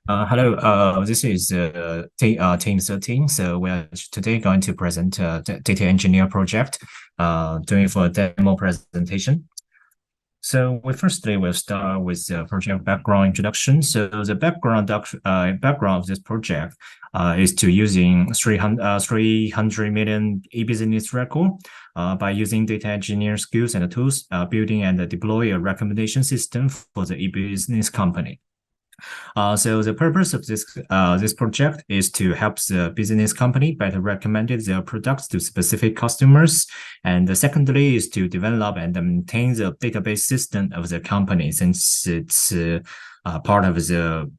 Hello, this is Team 13. So we are today going to present the data engineer project, doing for a demo presentation. So firstly, we'll start with the project background introduction. So the background of this project is to using 300 million e-business record by using data engineer skills and tools, building and deploy a recommendation system for the e-business company. So the purpose of this project is to help the business company better recommend their products to specific customers. And secondly is to develop and maintain the database system of the company, since it's part of the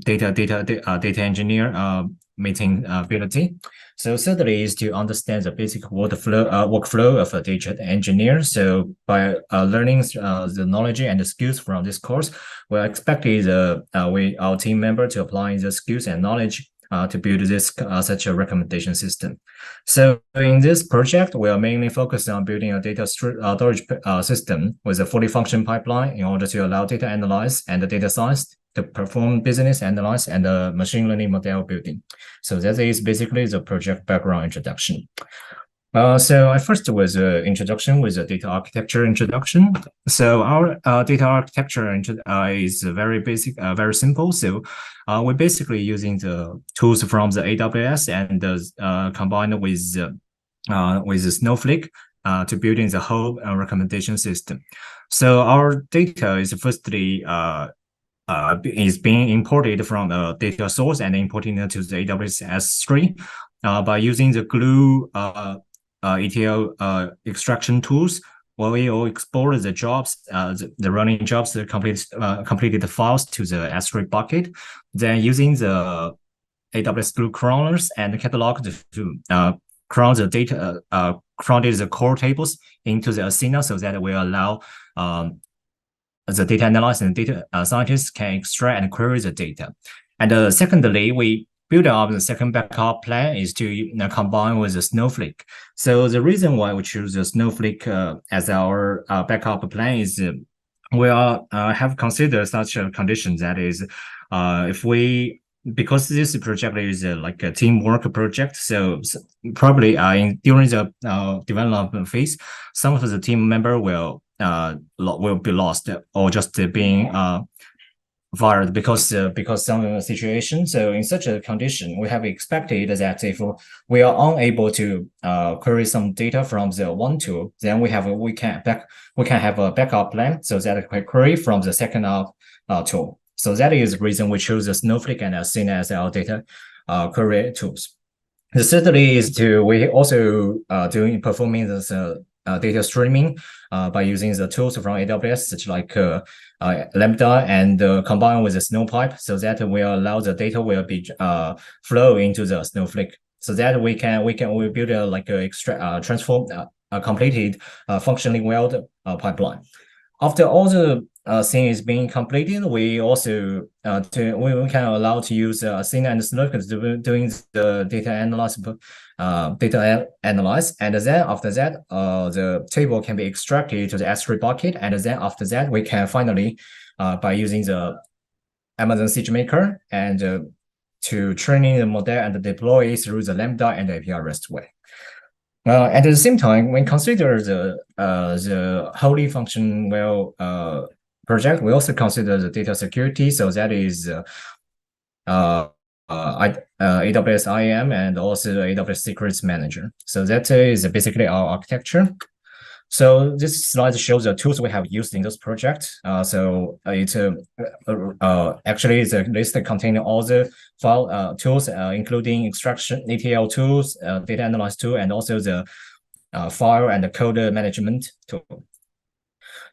data engineer meeting ability. So thirdly is to understand the basic workflow of a data engineer. So by learning the knowledge and the skills from this course, we're expecting our team member to apply the skills and knowledge to build this such a recommendation system. So in this project, we are mainly focused on building a data storage system with a fully function pipeline in order to allow data analysis and data science to perform business analysis and machine learning model building. So that is basically the project background introduction. So I first was introduction with a data architecture introduction. So our data architecture is very basic, very simple. So we're basically using the tools from the AWS and combined with the Snowflake to building the whole recommendation system. So our data is firstly is being imported from a data source and importing it to the AWS S3 by using the Glue ETL extraction tools. Where we will export the jobs, the running jobs, the completed files to the S3 bucket. Then using the AWS Glue crawlers and catalog to crawl the data, crawl the core tables into the Athena, so that we allow the data analyst and data scientists can extract and query the data. And secondly, we build up the second backup plan is to combine with the Snowflake. So the reason why we choose the Snowflake as our backup plan is we have considered such a condition, that is, because this project is like a teamwork project, so probably during the development phase, some of the team member will be lost or just being fired because some situation. So in such a condition, we have expected that if we are unable to query some data from the one tool, then we can have a backup plan so that we query from the second tool. So that is the reason we choose the Snowflake and Athena as our data query tools. Thirdly is we also performing this data streaming by using the tools from AWS, such like Lambda and combined with the Snowpipe, so that will allow the data will be flow into the Snowflake, so that we build a transform completed functionally well pipeline. After all the thing is being completed, we also we can allow to use Athena and Snowflake doing the data analysis, and then after that, the table can be extracted to the S3 bucket, and then after that, we can finally by using the Amazon SageMaker and to training the model and deploy it through the Lambda and API REST way. At the same time, when consider the wholly function well project, we also consider the data security. So that is AWS IAM and also AWS Secrets Manager. So that is basically our architecture. So this slide shows the tools we have used in this project. So it's actually it's a list containing all the file tools, including extraction ETL tools, data analysis tool, and also the file and the code management tool.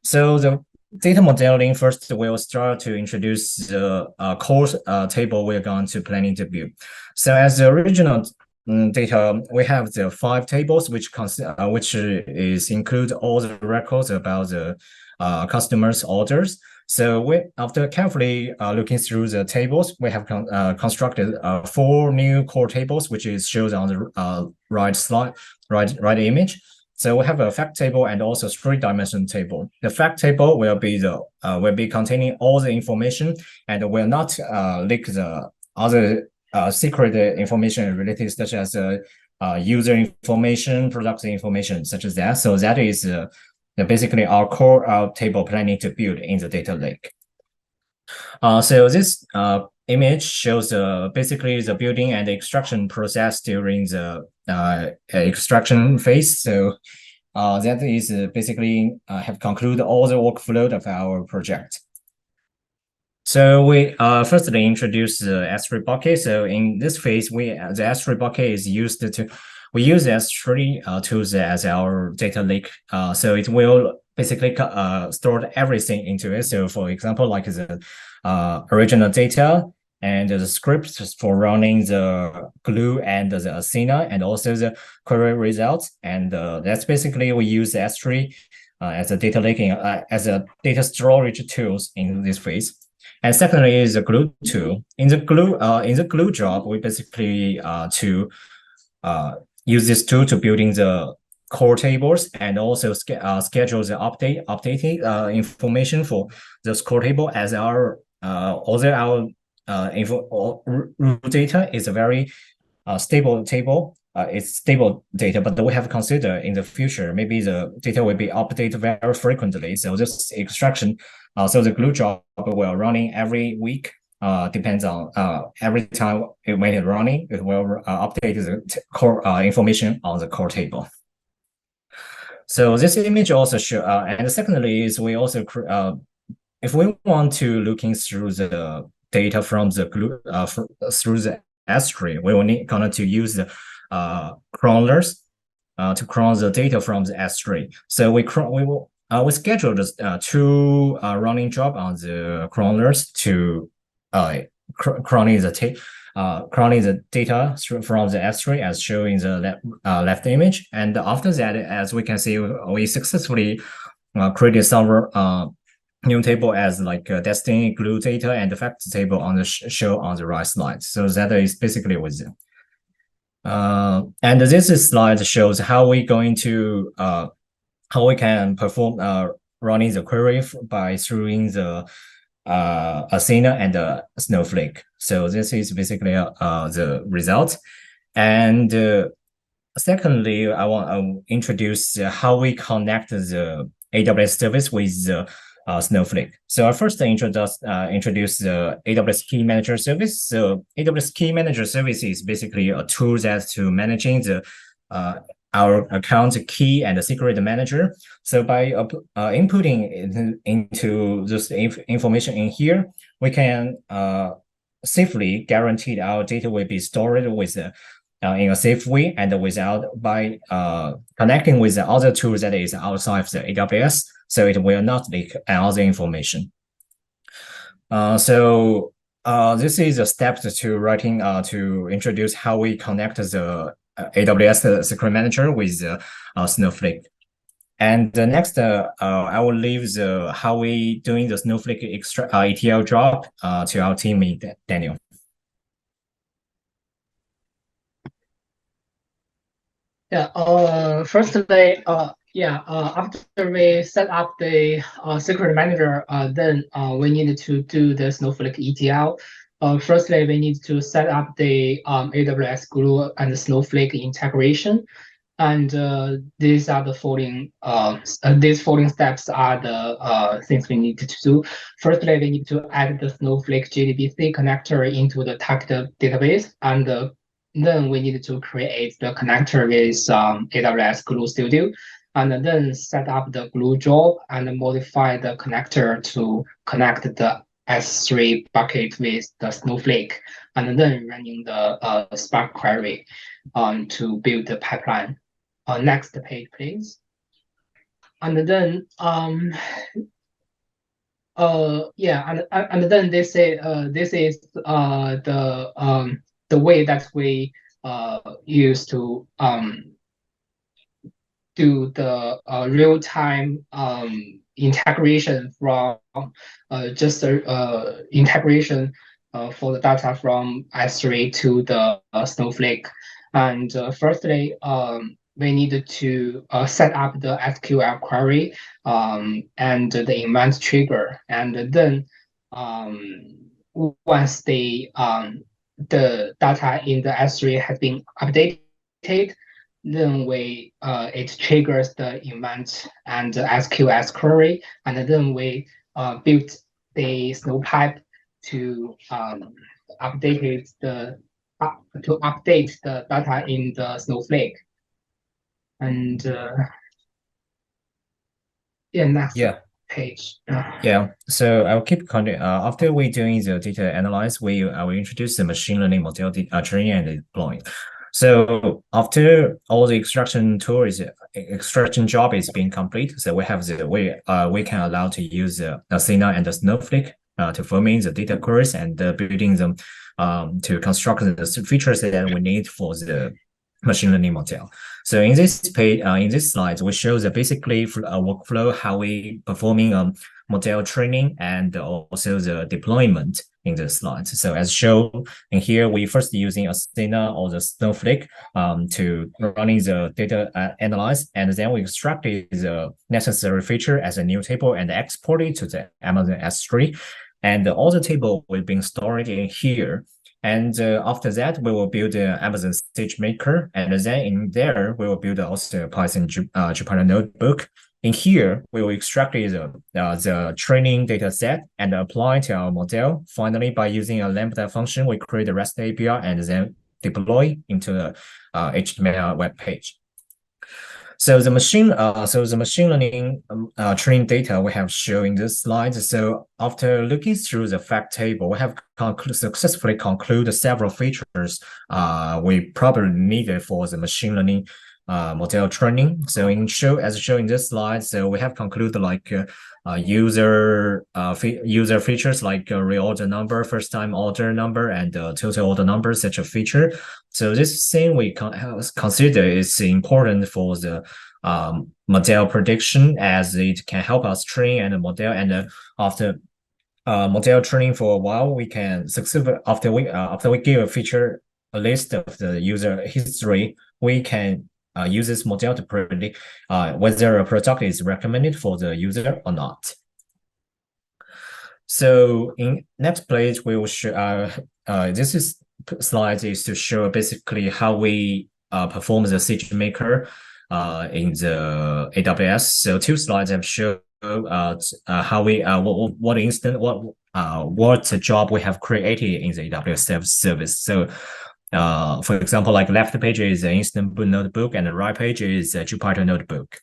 So the data modeling, first we'll start to introduce the core table we're going to planning to build. So as the original data, we have the 5 tables which include all the records about the customers' orders. So after carefully looking through the tables, we have constructed 4 new core tables, which is shown on the right image. So we have a fact table and also three-dimension table. The fact table will be containing all the information and will not leak the other secret information related, such as user information, product information, such as that. So that is basically our core table planning to build in the data lake. So this image shows basically the building and extraction process during the extraction phase. So that is basically have concluded all the workflow of our project. So we firstly introduce the S3 bucket. So in this phase, the S3 bucket is used we use S3 tools as our data lake. So it will basically store everything into it. So for example, like the original data and the scripts for running the glue and the Athena and also the query results. And that's basically we use S3 as a data lake as a data storage tools in this phase. And secondly is the glue tool. In the glue job, we basically use this tool to building the core tables and also schedule the updated information for this core table as our although our raw data is a very stable table. It's stable data, but we have considered in the future maybe the data will be updated very frequently. So this extraction, so the glue job will running every week. Depends on every time when it's running, it will update the core information on the core table. So this image also show, and secondly is we also if we want to looking through the data from the glue through the S3, we will need to use the crawlers to crawl the data from the S3. So we scheduled two running job on the crawlers to crawling the data from the S3 as shown in the left image. And after that, as we can see, we successfully created several new table as like destiny, glue data, and the fact table on the show on the right slide. So that is basically with them. And this slide shows how we going to how we can perform running the query by throwing the Athena and the Snowflake. So this is basically the result. And secondly, I want to introduce how we connect the AWS service with the Snowflake. So I first introduce the AWS Key Manager service. So AWS Key Manager service is basically a tool that's to managing the our account key and the secret manager. So by inputting into this information in here, we can safely guarantee our data will be stored with in a safe way and by connecting with the other tools that is outside the AWS, so it will not leak all the information. So this is a step to writing to introduce how we connect the AWS Secret Manager with Snowflake. And next, I will leave how we doing the Snowflake ETL job to our teammate Daniel. Yeah. Firstly, after we set up the secret manager, then we need to do the Snowflake ETL. Firstly, we need to set up the AWS Glue and Snowflake integration, and these are the following. These following steps are the things we need to do. Firstly, we need to add the Snowflake JDBC connector into the target database, and then we need to create the connector with AWS Glue Studio, and then set up the Glue job and modify the connector to connect the S3 bucket with the Snowflake, and then running the Spark query to build the pipeline. Next page, please. And then and then this is the way that we use to do the real-time integration from integration for the data from S3 to the Snowflake. And firstly, we need to set up the SQL query and the event trigger, and then once the data in the S3 has been updated, then it triggers the event and the SQS query, and then we build the Snowpipe to update the data in the Snowflake. And next page. Yeah, so I'll keep continuing. After we're doing the data analysis, I will introduce the machine learning model training and deploying. So after all the extraction job is being complete, so we have we can allow to use Athena and the Snowflake to forming the data queries and building them to construct the features that we need for the machine learning model. So in this page, in this slide, we show the basically workflow, how we performing model training and also the deployment in the slides. So as shown in here, we first using Athena or the Snowflake to running the data analyze, and then we extracted the necessary feature as a new table and export it to the Amazon S3. And all the table will be stored in here. And after that, we will build an Amazon SageMaker. And then in there, we will build also a Python Jupyter notebook. In here, we will extract the training data set and apply to our model. Finally, by using a Lambda function, we create a REST API and then deploy into the HTML web page. So the machine learning training data we have shown in this slide. So after looking through the fact table, we have successfully concluded several features we probably needed for the machine learning model training. So as shown in this slide, so we have concluded like user features like reorder number, first time order number, and total order number, such a feature. So this thing we consider is important for the model prediction, as it can help us train and model. And after model training for a while, we can successfully after we give a list of the user history, we can use this model to predict whether a product is recommended for the user or not. So in next page, we will show slide is to show basically how we perform the SageMaker in the AWS. So two slides have shown how we what job we have created in the AWS service. So for example, like left page is an Instant Boot notebook, and the right page is a Jupyter notebook.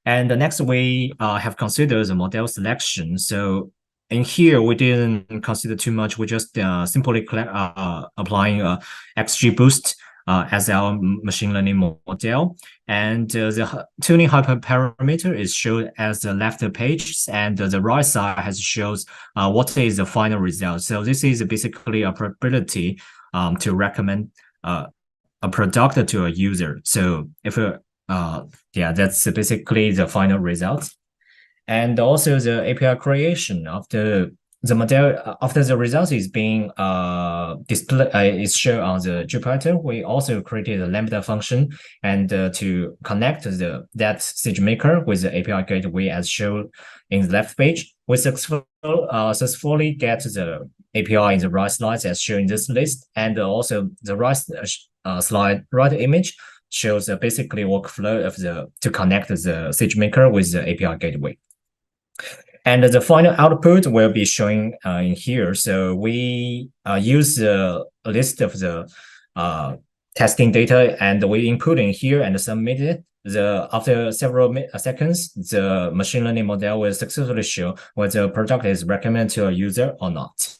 And the next we have considered the model selection. So in here, we didn't consider too much. We just simply applying XGBoost as our machine learning model. And the tuning hyperparameter is shown as the left page, and the right side has shows what is the final result. So this is basically a probability to recommend a product to a user. So if that's basically the final result. And also the API creation after the model, after the results is being displayed, is shown on the Jupyter, we also created a Lambda function and to connect that SageMaker with the API gateway as shown in the left page. We successfully get the API in the right slides as shown in this list, and also the right right image shows basically workflow of to connect the SageMaker with the API gateway. And the final output will be showing in here. So we use a list of the testing data, and we input in here and submit it. After several seconds, the machine learning model will successfully show whether the product is recommended to a user or not.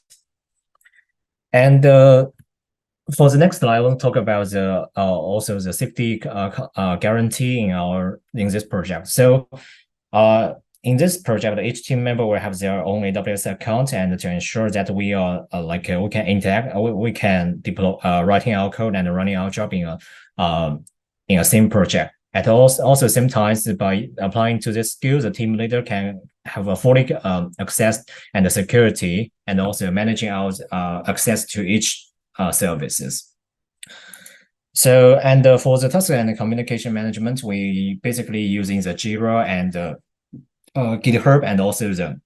And for the next slide, I want to talk about the also the safety guarantee in this project. So in this project, each team member will have their own AWS account, and to ensure that we are we can interact, we can deploy writing our code and running our job in a same project. At also same times, by applying to this skill, the team leader can have a fully access and the security, and also managing our access to each services. So, and for the task and communication management, we basically using the Jira and GitHub and also the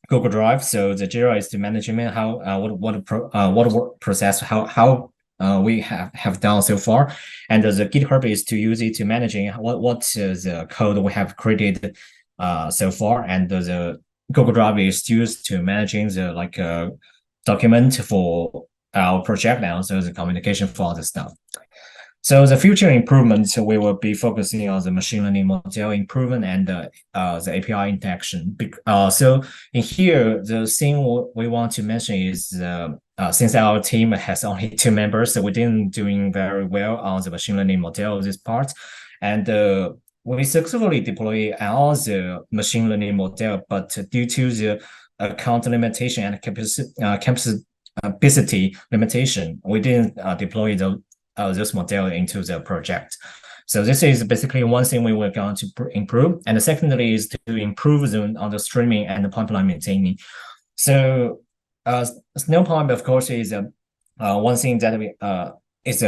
Google Drive. So the Jira is the management how what work process how we have done so far, and the GitHub is to use it to managing what the code we have created so far, and the Google Drive is used to managing the like document for our project and also the communication for other stuff. So the future improvements, we will be focusing on the machine learning model improvement and the API interaction. So in here, the thing we want to mention is since our team has only 2 members, so we didn't doing very well on the machine learning model this part, and we successfully deploy all the machine learning model, but due to the account limitation and capacity limitation, we didn't deploy this model into the project. So this is basically one thing we were going to improve. And secondly is to improve on the streaming and the pipeline maintaining. So Snowpipe, of course, is one thing that we is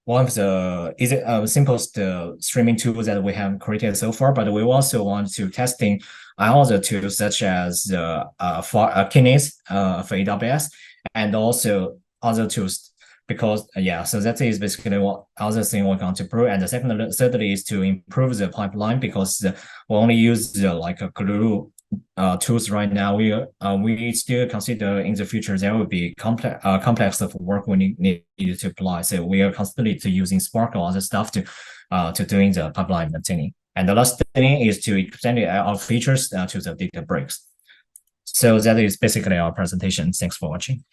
one of the simplest streaming tools that we have created so far. But we also want to testing other tools such as Kinesis for AWS and also other tools. Because so that is basically what other thing we're going to improve. And the thirdly is to improve the pipeline, because we only use the like a glue tools right now. We still consider in the future there will be complex of work we need to apply. So we are constantly to using Spark or other stuff to doing the pipeline maintaining. And the last thing is to extend our features to the data breaks. So that is basically our presentation. Thanks for watching.